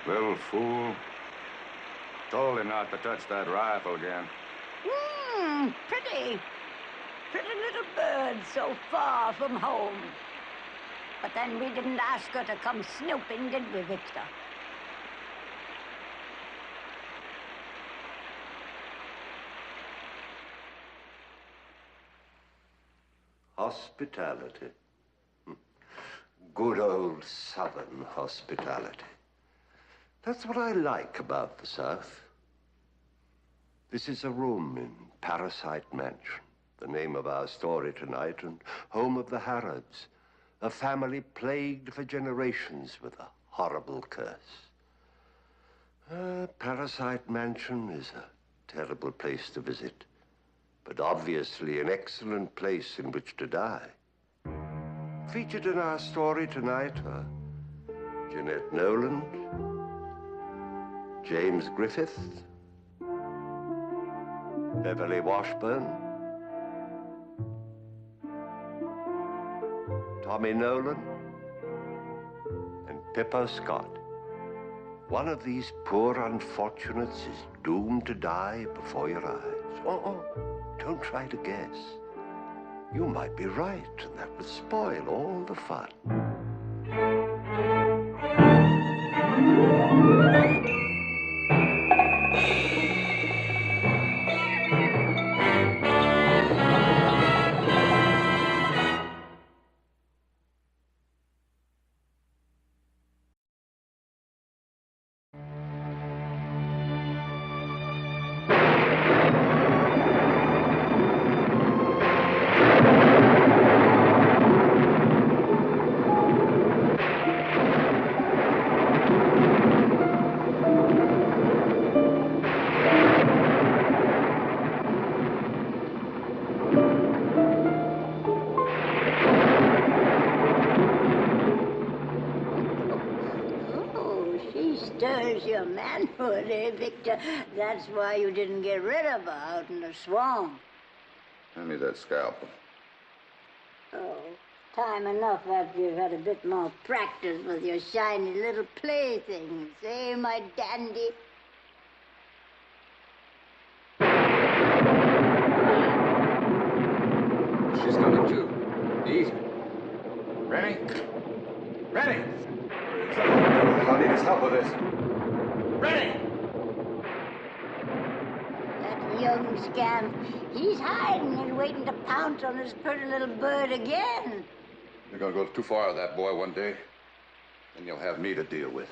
Little fool. Told him not to touch that rifle again. Pretty. Pretty little bird so far from home. But then we didn't ask her to come snooping, did we, Victor? Hospitality. Good old Southern hospitality. That's what I like about the South. This is a room in Parasite Mansion, the name of our story tonight, and home of the Harrods, a family plagued for generations with a horrible curse. Parasite Mansion is a terrible place to visit, but obviously an excellent place in which to die. Featured in our story tonight are Jeanette Noland, James Griffith, Beverly Washburn, Tommy Nolan, and Pippa Scott. One of these poor unfortunates is doomed to die before your eyes. Oh, don't try to guess. You might be right, and that would spoil all the fun. Stirs your manhood, eh, Victor? That's why you didn't get rid of her out in the swamp. Hand me that scalpel. Oh, time enough after you've had a bit more practice with your shiny little playthings, eh, my dandy? She's coming too. Easy. Rennie? Rennie! I need his help with this. Rennie! That young scamp, he's hiding and waiting to pounce on his pretty little bird again. You're gonna go too far with that boy one day, and you'll have me to deal with.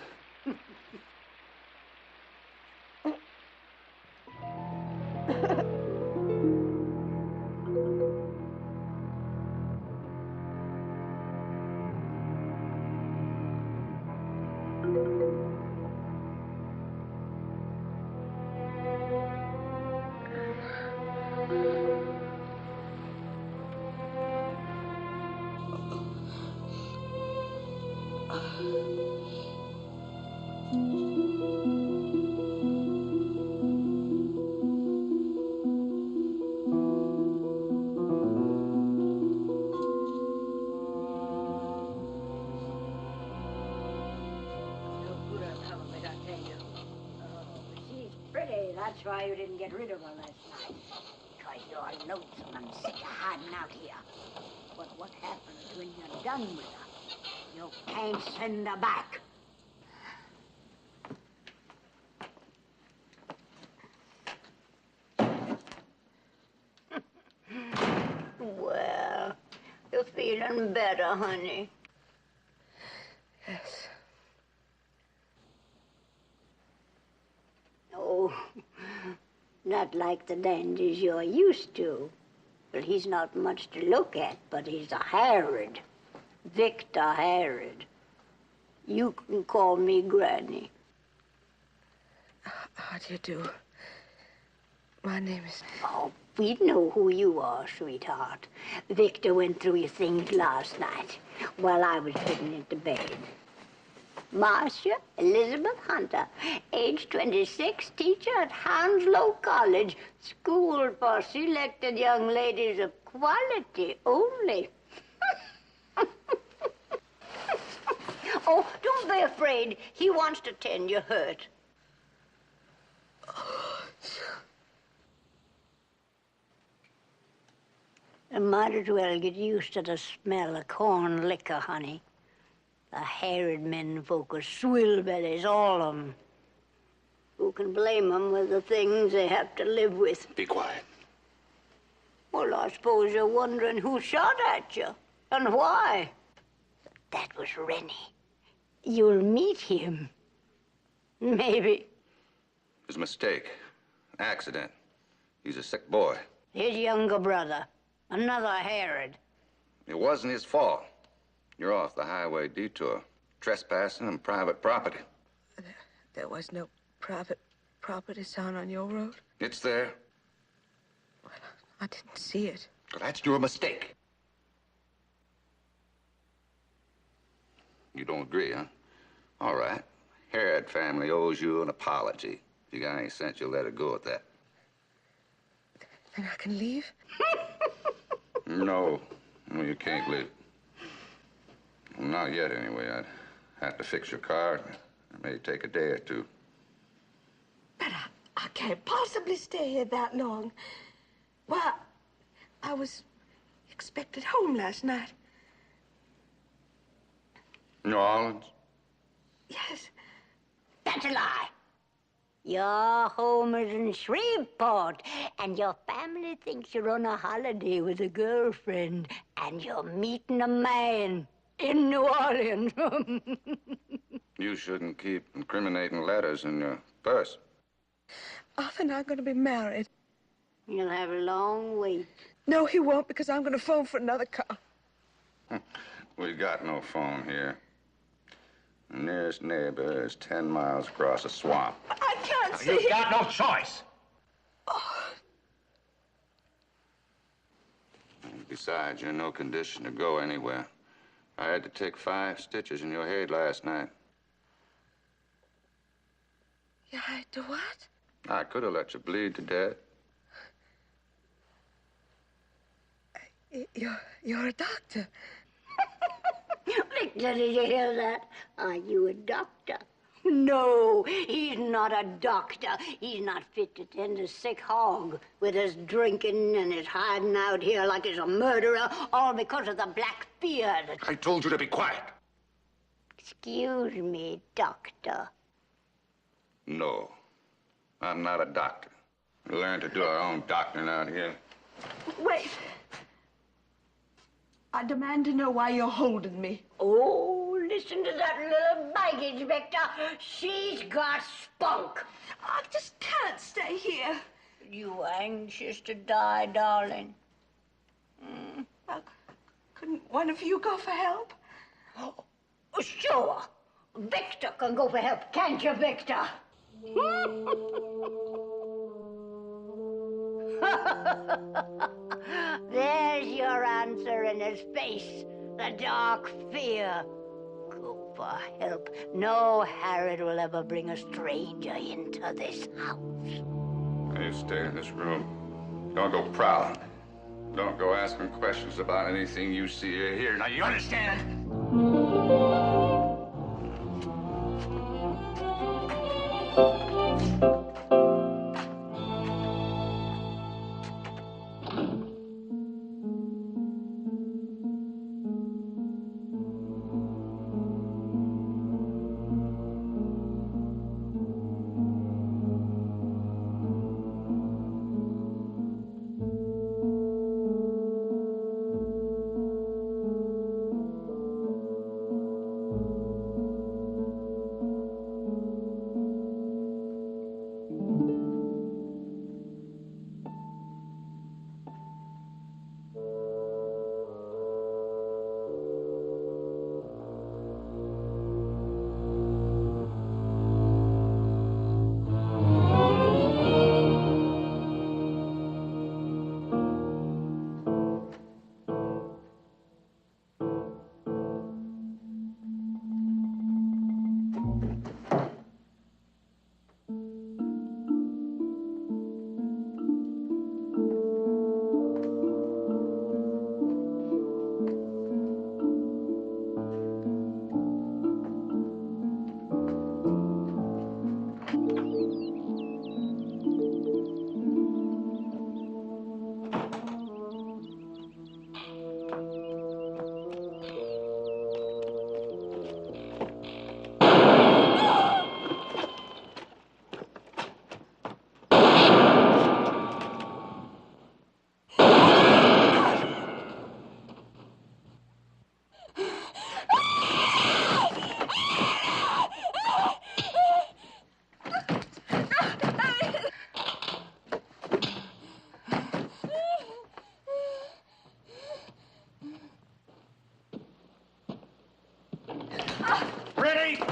That's why you didn't get rid of her last night. Because you're lonesome and sick of hiding out here. But what happens when you're done with her? You can't send her back. Well, you're feeling better, honey. Yes. Oh, not like the dandies you're used to. Well, he's not much to look at, but he's a Harrod. Victor Harrod. You can call me Granny. How do you do? My name is... Oh, we know who you are, sweetheart. Victor went through your things last night while I was putting into bed. Marcia Elizabeth Hunter, age 26, teacher at Hounslow College, school for selected young ladies of quality only. Oh, don't be afraid. He wants to tend your hurt. I might as well get used to the smell of corn liquor, honey. The harried men folk are swill bellies, all of 'em. Who can blame 'em with the things they have to live with? Be quiet. Well, I suppose you're wondering who shot at you and why. That was Rennie. You'll meet him. Maybe. It was a mistake. Accident. He's a sick boy. His younger brother. Another Herod. It wasn't his fault. You're off the highway detour. Trespassing on private property. There was no private property sign on your road? It's there. Well, I didn't see it. Well, that's your mistake. You don't agree, huh? All right. Herod family owes you an apology. If you got any sense, you'll let it go at that. Then I can leave? No. No, you can't leave. Well, not yet, anyway. I'd have to fix your car. It may take a day or two. But I can't possibly stay here that long. Well, I was expected home last night. New Orleans? Yes. That's a lie. Your home is in Shreveport, and your family thinks you're on a holiday with a girlfriend, and you're meeting a man in New Orleans. You shouldn't keep incriminating letters in your purse. Arthur and I are going to be married. You'll have a long wait. No, he won't, because I'm going to phone for another car. We got no phone here. The nearest neighbor is 10 miles across a swamp. I can't see You've him. got no choice. Besides, you're in no condition to go anywhere. I had to take 5 stitches in your head last night. You had to what? I could have let you bleed to death. You're a doctor. Victor, did you hear that? Are you a doctor? No, he's not a doctor. He's not fit to tend a sick hog with his drinking and his hiding out here like he's a murderer, all because of the black beard. I told you to be quiet. Excuse me, doctor. No, I'm not a doctor. We learned to do our own doctoring out here. Wait. I demand to know why you're holding me. Oh, listen to that little baggage, Victor. She's got spunk. I just can't stay here. You anxious to die, darling? Well, couldn't one of you go for help? Oh, sure. Victor can go for help, can't you, Victor? There's your answer in his face. The dark fear. Go for help. No Harriet will ever bring a stranger into this house. You stay in this room. Don't go prowling. Don't go asking questions about anything you see or hear. Now, you understand?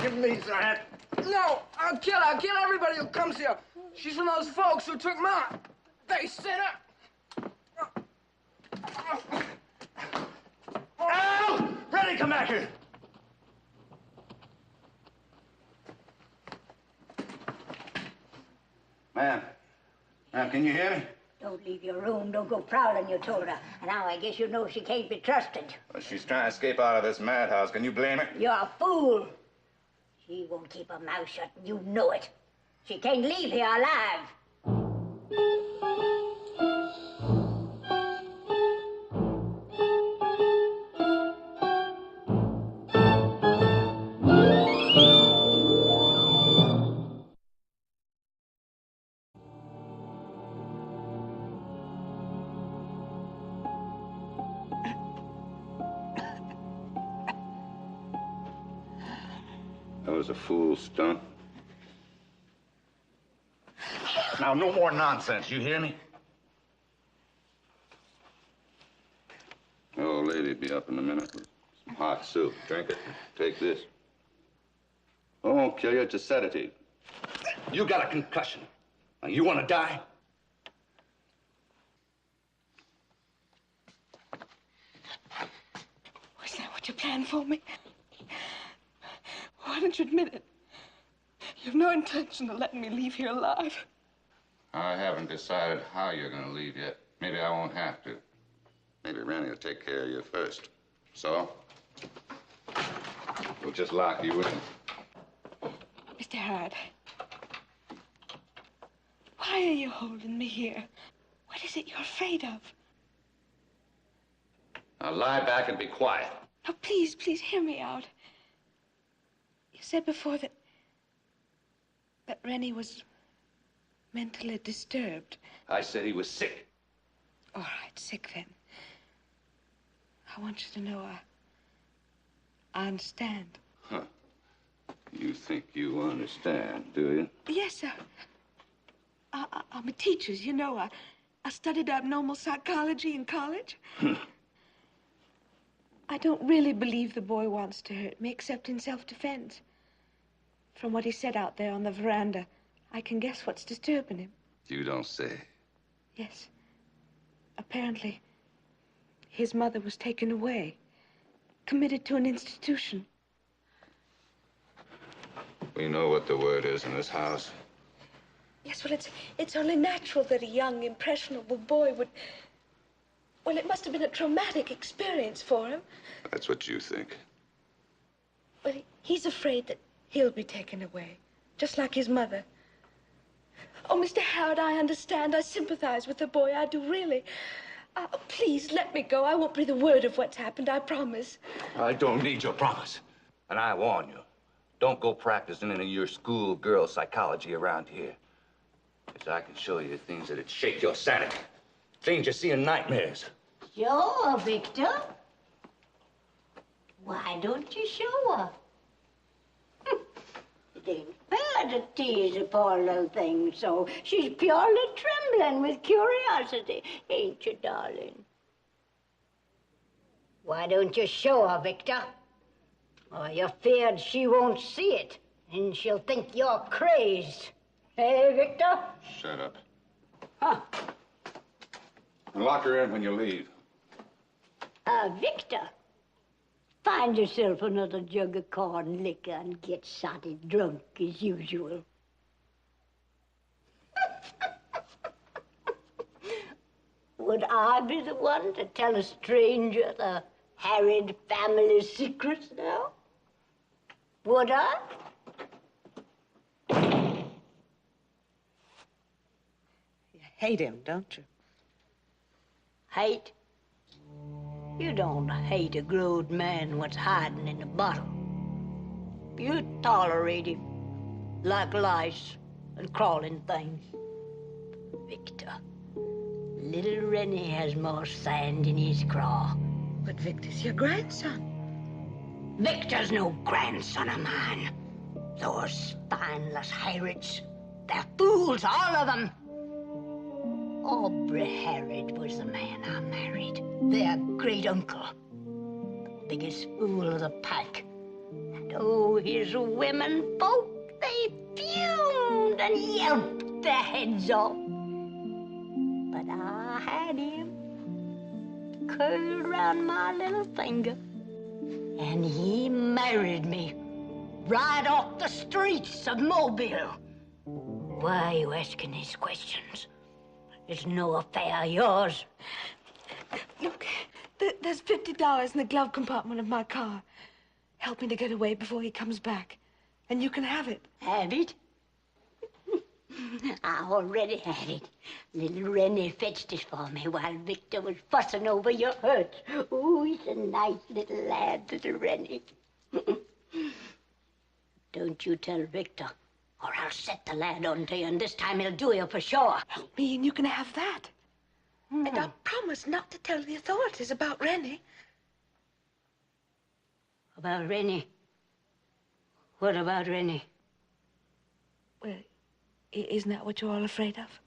fucking Lisa. No, I'll kill her. I'll kill everybody who comes here. She's from those folks who took mine. They sent her. Al! Ready, come back here. Ma'am, can you hear me? Don't leave your room. Don't go prowling, you told her. And now I guess you know she can't be trusted. Well, she's trying to escape out of this madhouse. Can you blame her? You're a fool. She won't keep her mouth shut, and you know it. She can't leave here alive. That was a fool stunt. Now, no more nonsense, you hear me? The old lady'll be up in a minute with some hot soup. Drink it. Take this. I won't kill you. It's a sedative. You got a concussion. Now, you want to die? Was that what you planned for me? Why don't you admit it? You've no intention of letting me leave here alive. I haven't decided how you're going to leave yet. Maybe I won't have to. Maybe Rennie will take care of you first. So, we'll just lock you in. Mr. Howard, why are you holding me here? What is it you're afraid of? Now lie back and be quiet. Now, please, please hear me out. You said before that Rennie was mentally disturbed. I said he was sick. All right, sick then. I want you to know I understand. Huh. You think you understand, do you? Yes, sir. I'm a teacher, you know. I studied abnormal psychology in college. I don't really believe the boy wants to hurt me, except in self-defense. From what he said out there on the veranda, I can guess what's disturbing him. You don't say. Yes. Apparently, his mother was taken away, committed to an institution. We know what the word is in this house. Yes, well, it's only natural that a young, impressionable boy would... Well, it must have been a traumatic experience for him. That's what you think. Well, he's afraid that he'll be taken away, just like his mother. Oh, Mr. Howard, I understand. I sympathize with the boy. I do, really. Please, let me go. I won't breathe a word of what's happened, I promise. I don't need your promise. And I warn you, don't go practicing any of your schoolgirl psychology around here. Because I can show you things that'd shake your sanity. Things you see in nightmares. Sure, Victor. Why don't you show her? It ain't fair to tease a poor little thing so. She's purely trembling with curiosity, ain't you, darling? Why don't you show her, Victor? Or you're feared she won't see it, and she'll think you're crazed. Hey, Victor? Shut up. Huh. And lock her in when you leave. Victor, find yourself another jug of corn liquor and get sotty drunk as usual. Would I be the one to tell a stranger the harried family secrets now? Would I? You hate him, don't you? Hate? You don't hate a grown man what's hiding in a bottle. You tolerate him like lice and crawling things. Victor, little Rennie has more sand in his craw. But Victor's your grandson. Victor's no grandson of mine. Those spineless Harrods, they're fools, all of them. Aubrey Harrod was the man I married. Their great uncle. The biggest fool of the pack. And Oh, his women folk, they fumed and yelped their heads off. But I had him curled around my little finger, and he married me right off the streets of Mobile. Why are you asking these questions? It's no affair of yours. Look, there's $50 in the glove compartment of my car. Help me to get away before he comes back, and you can have it. Have it? I already had it. Little Rennie fetched it for me while Victor was fussing over your hurts. Oh, he's a nice little lad, little Rennie. Don't you tell Victor, or I'll set the lad onto you, and this time he'll do you for sure. Help me, and you can have that. And I promise not to tell the authorities about Rennie. About Rennie? What about Rennie? Well, isn't that what you're all afraid of?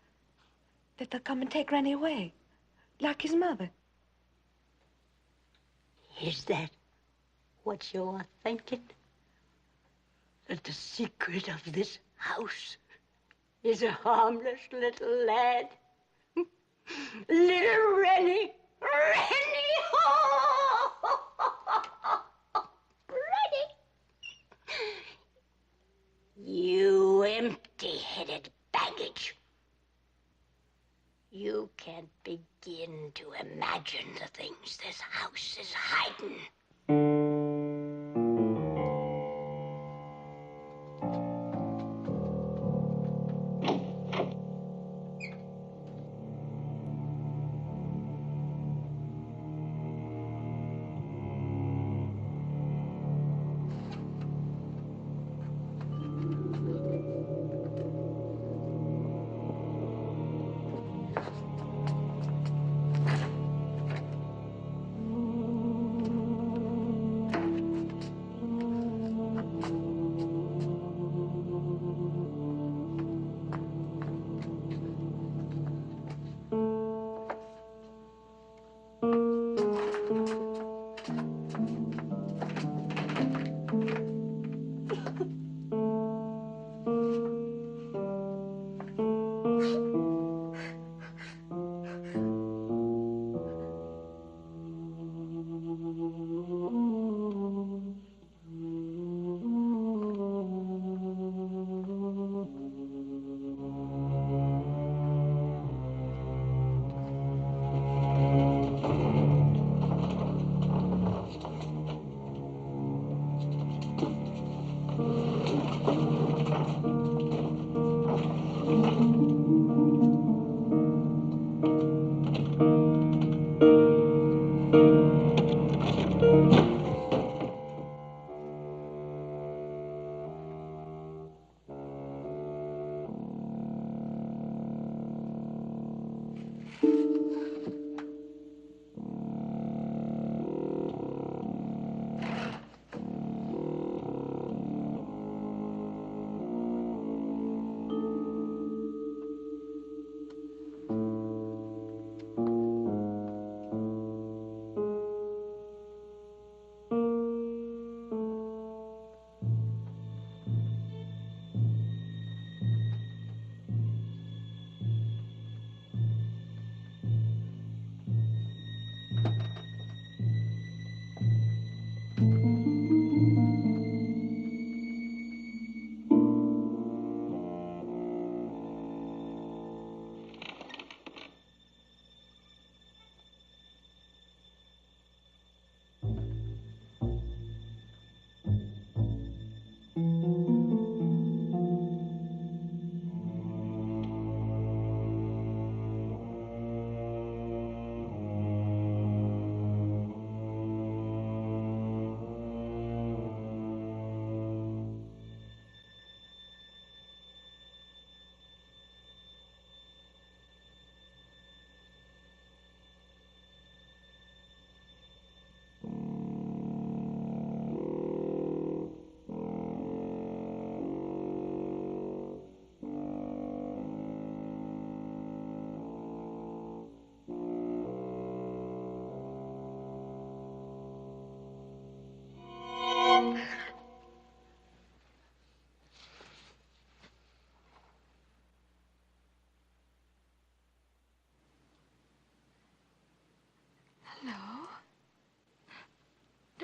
That they'll come and take Rennie away, like his mother. Is that what you're thinking? That the secret of this house is a harmless little lad? Little Rennie! Rennie! Rennie! You empty-headed baggage. You can't begin to imagine the things this house is hiding.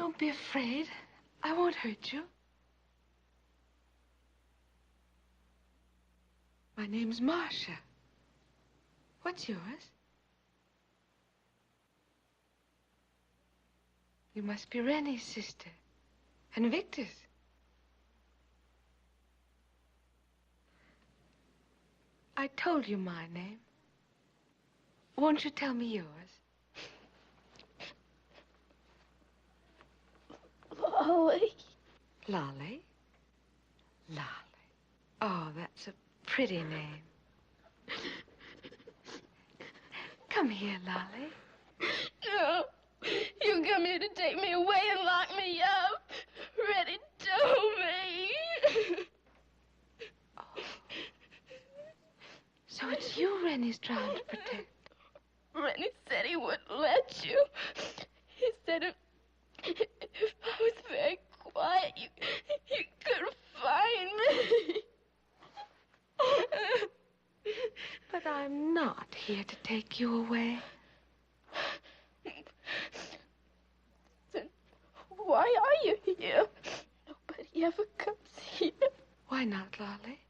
Don't be afraid. I won't hurt you. My name's Marcia. What's yours? You must be Rennie's sister. And Victor's. I told you my name. Won't you tell me yours? Lolly. Lolly? Lolly. Oh, that's a pretty name. Come here, Lolly. No. You come here to take me away and lock me up. Reddy told me. So it's you Rennie's trying to protect. Rennie said he wouldn't let you. He said if I was very quiet, you couldn't find me. But I'm not here to take you away. Then why are you here? Nobody ever comes here. Why not, Lolly?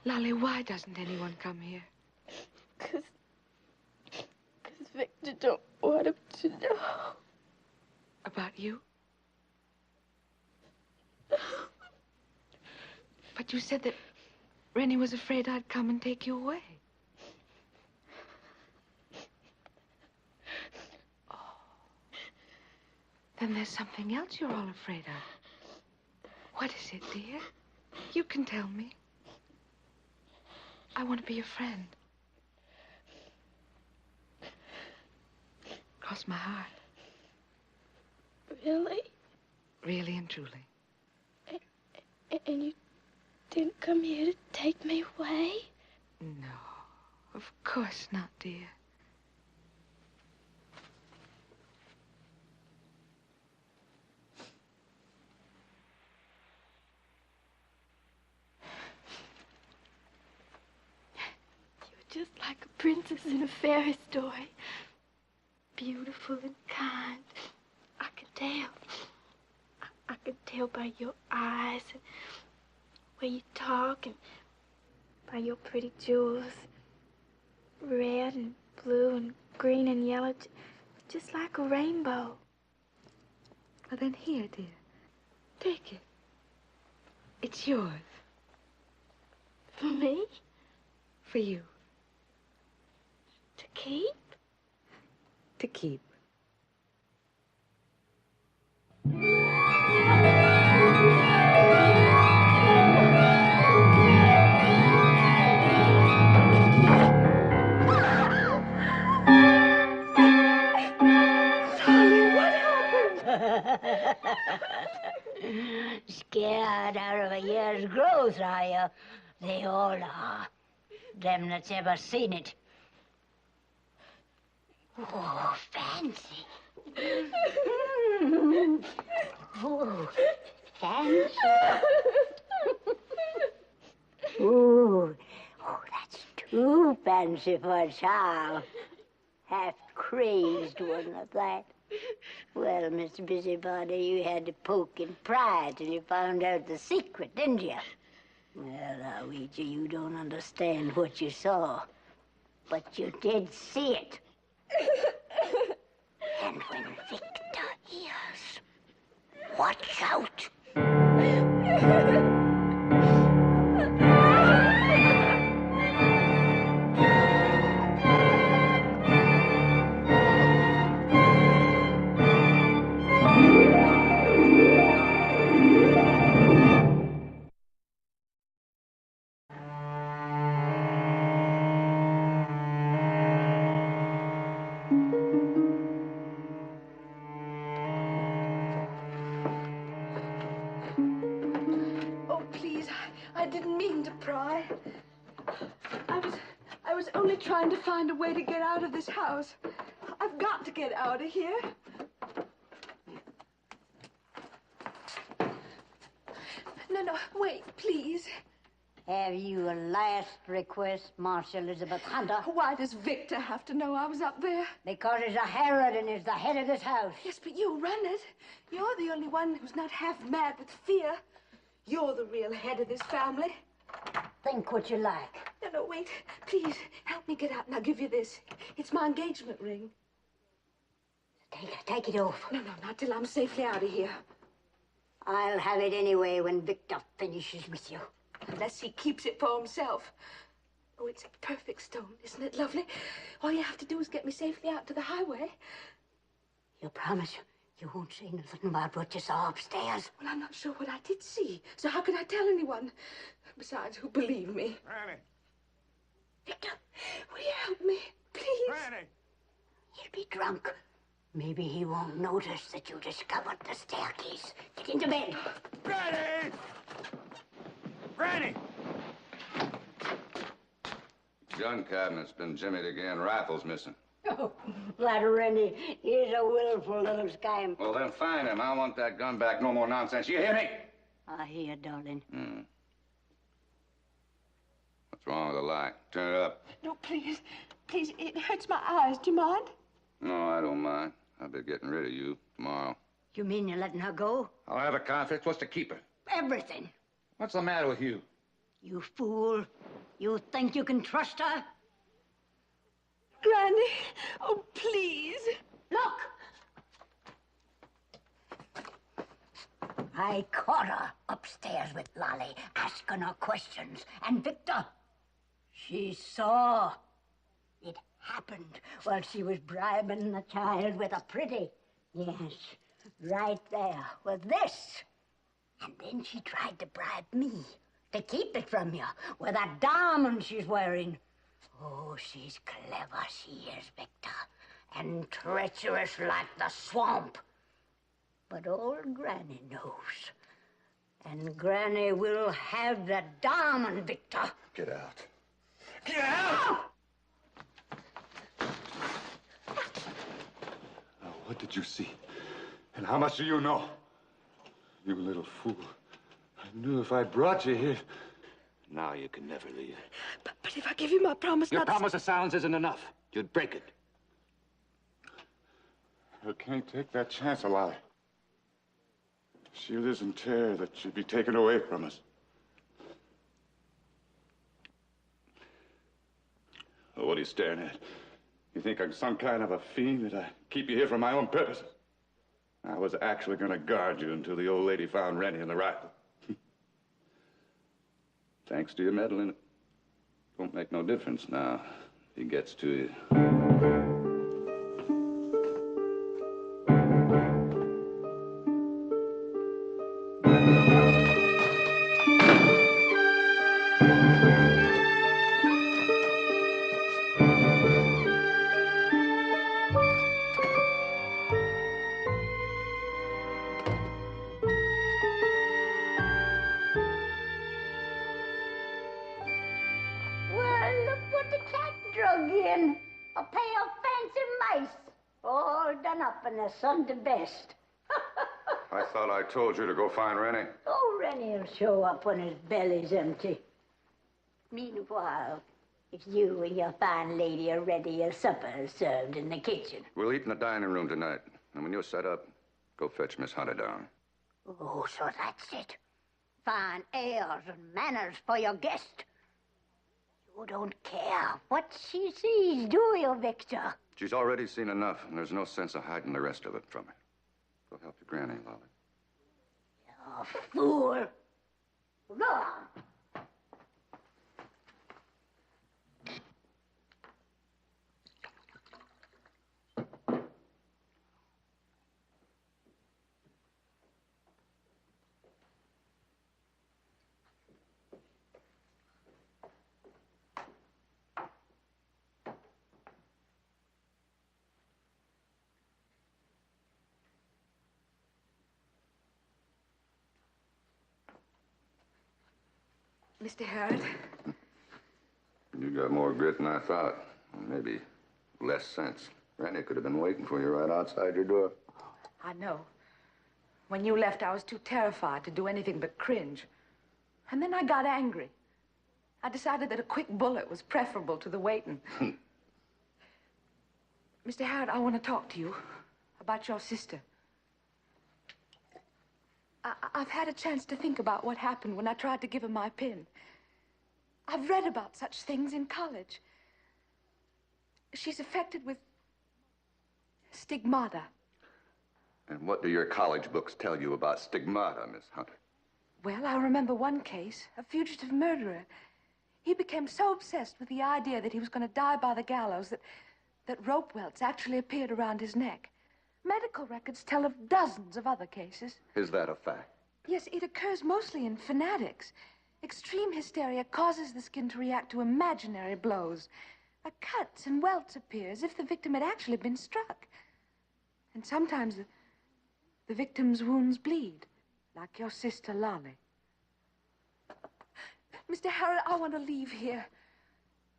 Lolly, why doesn't anyone come here? 'Cause Victor don't want him to know. About you? But you said that Rennie was afraid I'd come and take you away. Oh. Then there's something else you're all afraid of. What is it, dear? You can tell me. I want to be your friend. Cross my heart. Really? Really and truly. And you didn't come here to take me away? No, of course not, dear. You're just like a princess in a fairy story. Beautiful and kind. I could tell. I could tell by your eyes and way you talk and by your pretty jewels. Red and blue and green and yellow, just like a rainbow. Well, then here, dear. Take it. It's yours. For me? For you. To keep? To keep. Scared out of a year's growth, are you? They all are. Them that's ever seen it. Oh, fancy. Oh, fancy. Oh, that's too fancy for a child. Half crazed one of that. Well, Mr. Busybody, you had to poke and pry till you found out the secret, didn't you? Well, I'll wager you don't understand what you saw. But you did see it. And when Victor hears, watch out. Oh, please, I didn't mean to pry. I was only trying to find a way to get out of this house. I've got to get out of here. No, wait, please. Have you a last request, Marcia Elizabeth Hunter? Why does Victor have to know I was up there? Because he's a Herod and he's the head of this house. Yes, but you run it. You're the only one who's not half mad with fear. You're the real head of this family. Think what you like. No, wait. Please, help me get out and I'll give you this. It's my engagement ring. Take it off. No, not till I'm safely out of here. I'll have it anyway when Victor finishes with you. Unless he keeps it for himself. Oh, it's a perfect stone, isn't it lovely? All you have to do is get me safely out to the highway. You promise you won't say nothing about what you saw upstairs? Well, I'm not sure what I did see, so how could I tell anyone? Besides, who'll believe me? Granny! Victor, will you help me, please? Granny! He'll be drunk. Maybe he won't notice that you discovered the staircase. Get into bed. Granny! Granny! Gun cabinet's been jimmied again. Rifle's missing. Oh, that Rennie, he's a willful little scam. Well, then find him. I want that gun back. No more nonsense. You hear me? I hear, darling. What's wrong with the light? Turn it up. No, please, it hurts my eyes. Do you mind? No, I don't mind. I'll be getting rid of you tomorrow. You mean you're letting her go? I'll have a conflict. What's to keep her? Everything. What's the matter with you? You fool. You think you can trust her? Granny, oh, please. Look! I caught her upstairs with Lolly, asking her questions. And Victor, she saw. It happened while she was bribing the child with a pretty. Yes, right there with this. And then she tried to bribe me to keep it from you with that diamond she's wearing. Oh, she's clever, she is, Victor, and treacherous like the swamp. But old Granny knows. And Granny will have the diamond, Victor. Get out. Get out! Now, what did you see? And how much do you know? You little fool. I knew if I brought you here... Now you can never leave. But if I give you my promise Your not to... promise of silence isn't enough. You'd break it. I can't take that chance, Lolly. She lives in terror that she'd be taken away from us. Oh, what are you staring at? You think I'm some kind of a fiend that I keep you here for my own purposes? I was actually going to guard you until the old lady found Rennie and the rifle. Thanks to your meddling, it won't make no difference now if he gets to you. Well, look what the cat drug in. A pair of fancy mice. All done up in the Sunday best. I thought I told you to go find Rennie. Oh, Rennie'll show up when his belly's empty. Meanwhile, if you and your fine lady are ready, your supper is served in the kitchen. We'll eat in the dining room tonight. And when you're set up, go fetch Miss Hunter down. Oh, so that's it. Fine airs and manners for your guest. You don't care what she sees, do you, Victor? She's already seen enough, and there's no sense of hiding the rest of it from her. Go help your granny, Lolly. You fool. Go on. Mr. Herod? You got more grit than I thought. Maybe less sense. Rennie could have been waiting for you right outside your door. I know. When you left, I was too terrified to do anything but cringe. And then I got angry. I decided that a quick bullet was preferable to the waiting. Mr. Howard, I want to talk to you about your sister. I've had a chance to think about what happened when I tried to give her my pin. I've read about such things in college. She's affected with stigmata. And what do your college books tell you about stigmata, Miss Hunter? Well, I remember one case, a fugitive murderer. He became so obsessed with the idea that he was going to die by the gallows that rope welts actually appeared around his neck. Medical records tell of dozens of other cases. Is that a fact? Yes, it occurs mostly in fanatics. Extreme hysteria causes the skin to react to imaginary blows. Cuts and welts appear as if the victim had actually been struck. And sometimes the victim's wounds bleed, like your sister Lolly. Mr. Harrod, I want to leave here.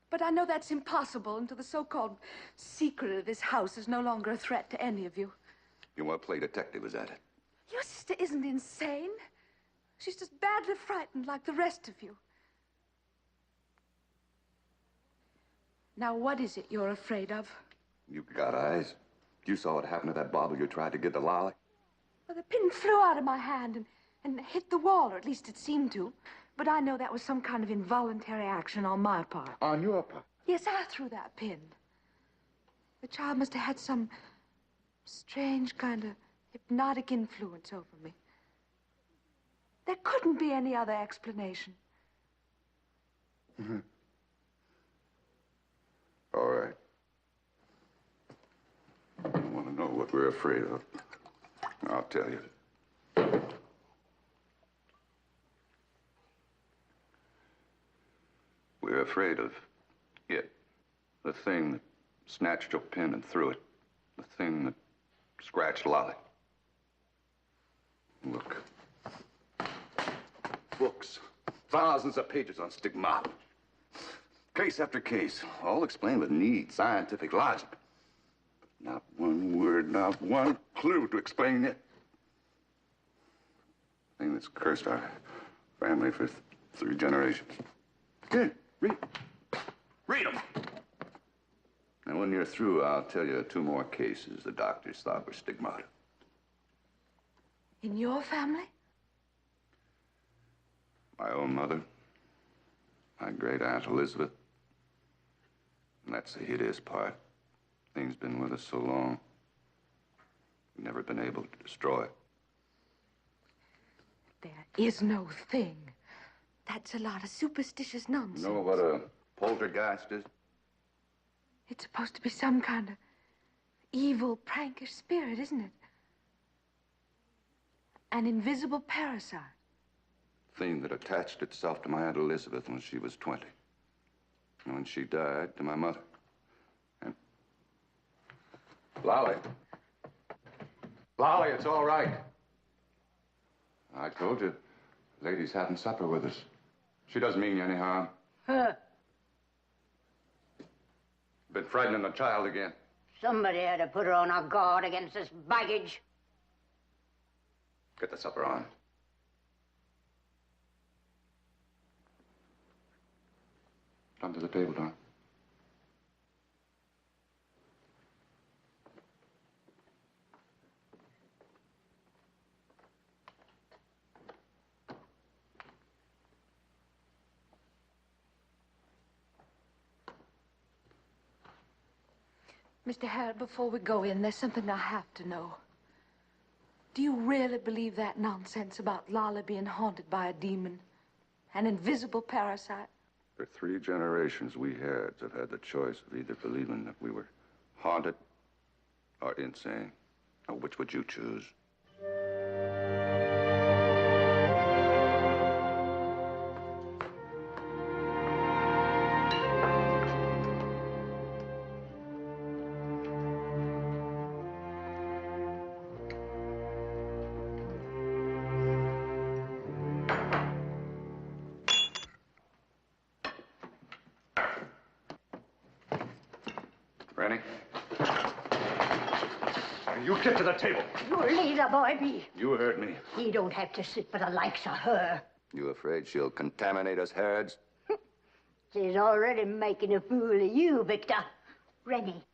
But I know that's impossible until the so-called secret of this house is no longer a threat to any of you. You want to play detective, is that it? Your sister isn't insane. She's just badly frightened like the rest of you. Now, what is it you're afraid of? You got eyes. You saw what happened to that bauble you tried to give to Lolly? Well, the pin flew out of my hand and hit the wall, or at least it seemed to. But I know that was some kind of involuntary action on my part. On your part? Yes, I threw that pin. The child must have had some strange kind of hypnotic influence over me. There couldn't be any other explanation. Mm-hmm. All right. You want to know what we're afraid of? I'll tell you. We're afraid of it. The thing that snatched your pin and threw it. The thing that scratched Lolly. Look. Books. Thousands of pages on stigmata. Case after case. All explained with neat scientific logic. Not one word, not one clue to explain it. Thing that's cursed our family for 3 generations. Good. Read. Read them. And when you're through, I'll tell you 2 more cases the doctors thought were stigmata. In your family? My own mother. My great-aunt Elizabeth. And that's the hideous part. Thing's been with us so long. We've never been able to destroy it. There is no thing. That's a lot of superstitious nonsense. You know what a poltergeist is? It's supposed to be some kind of evil, prankish spirit, isn't it? An invisible parasite. Thing that attached itself to my Aunt Elizabeth when she was 20. And when she died, to my mother. And... Lolly. Lolly, it's all right. I told you, lady's having supper with us. She doesn't mean you any harm. Huh. Been frightening the child again. Somebody had to put her on her guard against this baggage. Get the supper on. Come to the table, Don. Mr. Harrod, before we go in, there's something I have to know. Do you really believe that nonsense about Lolly being haunted by a demon? An invisible parasite? For 3 generations, we have had the choice of either believing that we were haunted or insane. Now, which would you choose? Granny? You get to the table. You leave the boy be. You heard me. He don't have to sit for the likes of her. You afraid she'll contaminate us, Harrods? She's already making a fool of you, Victor. Rennie,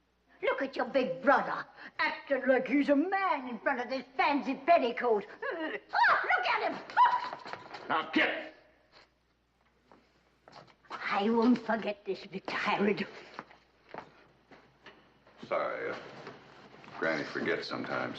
look at your big brother, acting like he's a man in front of this fancy petticoat. Look at him! Now, get! I won't forget this, Victor Harrod. Sorry, Granny forgets sometimes.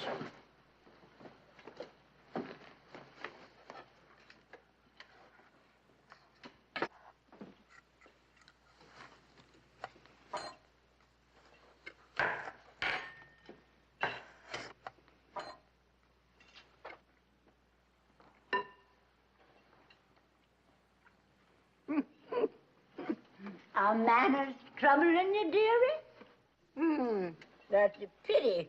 Our manners troubling you, dearie? That's a pity.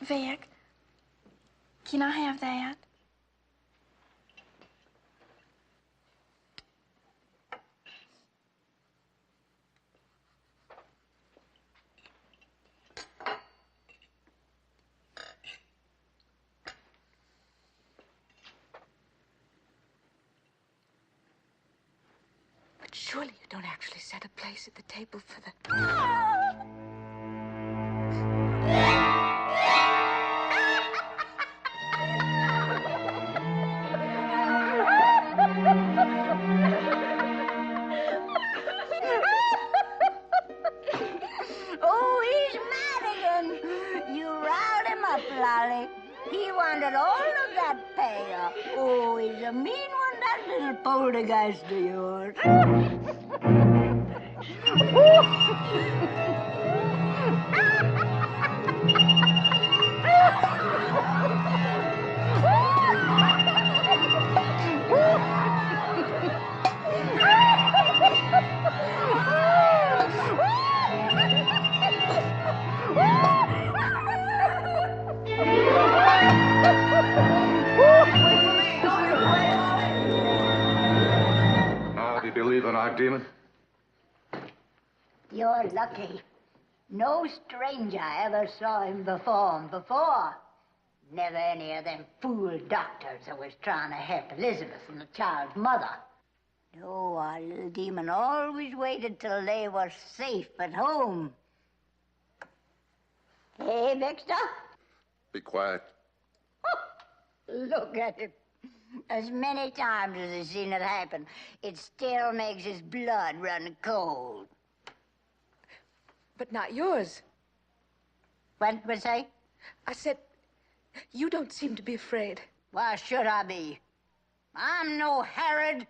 Vic, can I have that? But surely you don't actually set a place at the table for the... Oh, he's mad again. You riled him up, Lolly. He wanted all of that pay. Oh, he's a mean one, that little poltergeist of yours. Now, do you believe in our demon? You're lucky. No stranger ever saw him perform before. Never any of them fool doctors that was trying to help Elizabeth and the child's mother. No, our little demon always waited till they were safe at home. Hey, Victor? Be quiet. Look at him. As many times as he's seen it happen, it still makes his blood run cold. But not yours. What was I? I said, you don't seem to be afraid. Why should I be? I'm no Herod.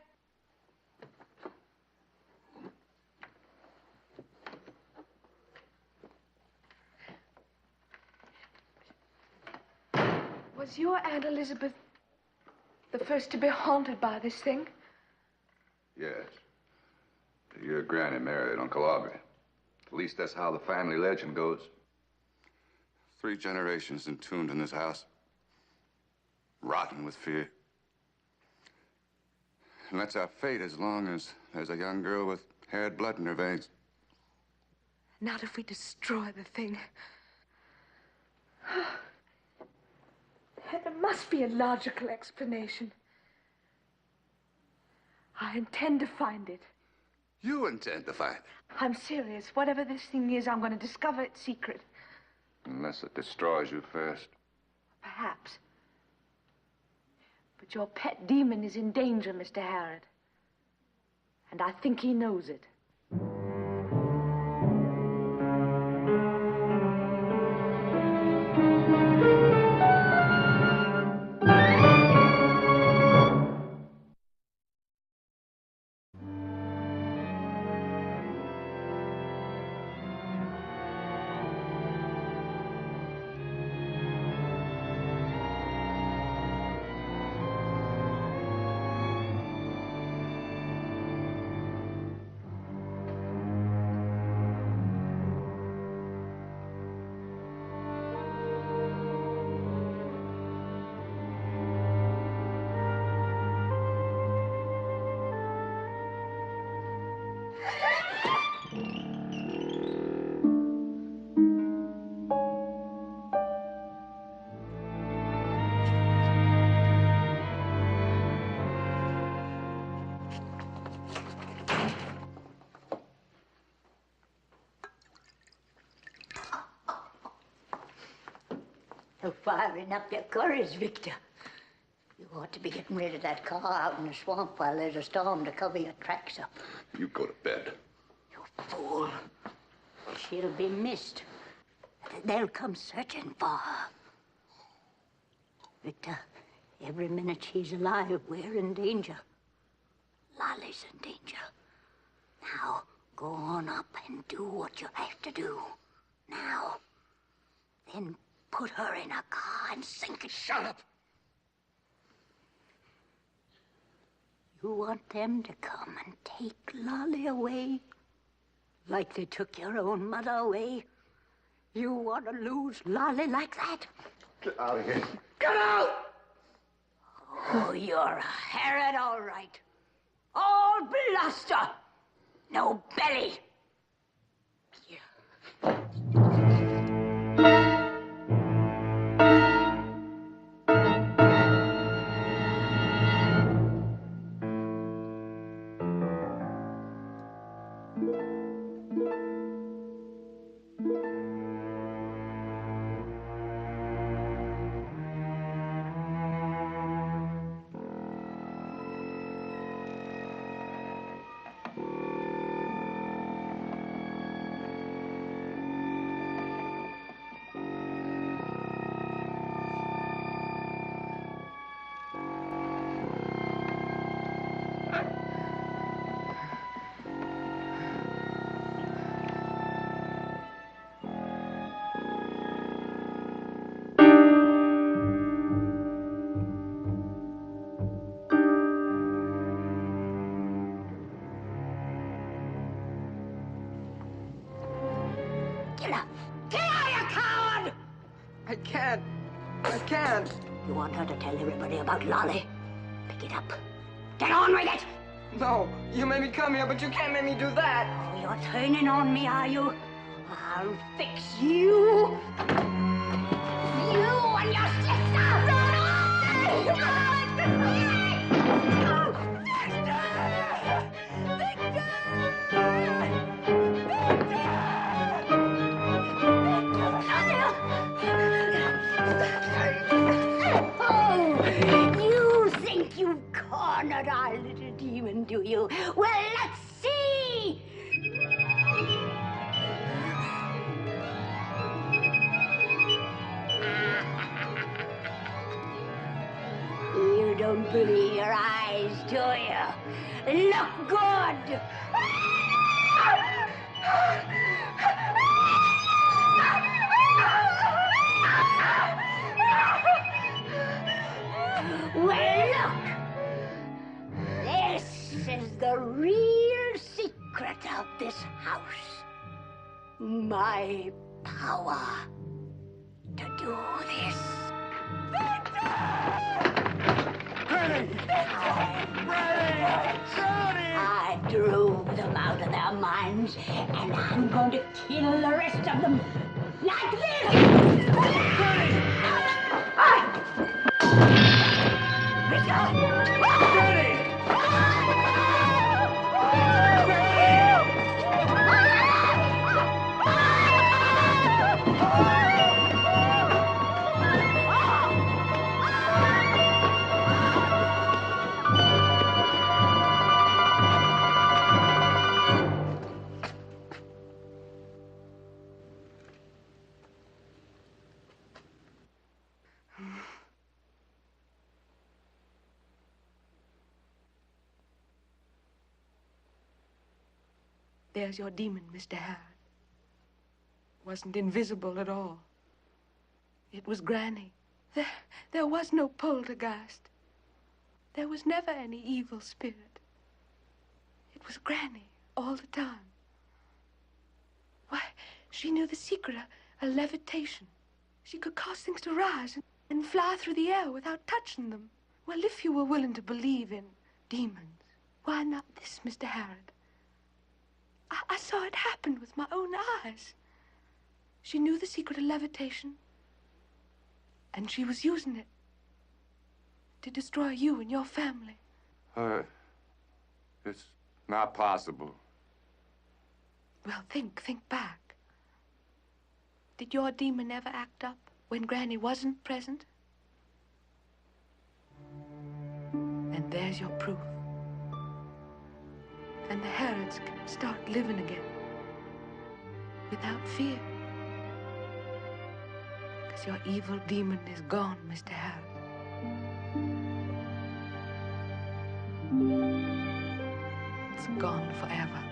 Was your Aunt Elizabeth the first to be haunted by this thing? Yes. Your granny married Uncle Aubrey. At least that's how the family legend goes. 3 generations entombed in this house. Rotten with fear. And that's our fate as long as there's a young girl with haired blood in her veins. Not if we destroy the thing. There must be a logical explanation. I intend to find it. You intend to find it. I'm serious. Whatever this thing is, I'm going to discover its secret. Unless it destroys you first. Perhaps. But your pet demon is in danger, Mr. Harrod. And I think he knows it. You're firing up your courage, Victor. You ought to be getting rid of that car out in the swamp while there's a storm to cover your tracks up. You go to bed. You fool. She'll be missed. They'll come searching for her. Victor, every minute she's alive, we're in danger. Lolly's in danger. Now, go on up and do what you have to do. Now. Then put her in a car and sink it. Shut up! You want them to come and take Lolly away? Like they took your own mother away? You want to lose Lolly like that? Get out of here. Get out! Oh, you're a Herod, all right. All bluster. No belly. I can't. You want her to tell everybody about Lolly? Pick it up. Get on with it! No, you made me come here, but you can't make me do that. Oh, you're turning on me, are you? I'll fix you. You and your sister! Cornered our little demon, do you? Well, let's see! You don't believe your eyes, do you? Look good! Well, look! This is the real secret of this house. My power to do this. I drove them out of their minds, and I'm going to kill the rest of them like this. There's your demon, Mr. Harrod. Wasn't invisible at all. It was Granny. There was no poltergeist. There was never any evil spirit. It was Granny all the time. Why, she knew the secret of levitation. She could cause things to rise and fly through the air without touching them. Well, if you were willing to believe in demons, why not this, Mr. Harrod? I saw it happen with my own eyes. She knew the secret of levitation, and she was using it to destroy you and your family. It's not possible. Well, think back. Did your demon ever act up? when Granny wasn't present? And there's your proof. And the Harrods can start living again without fear. Because your evil demon is gone, Mr. Harrod. It's gone forever.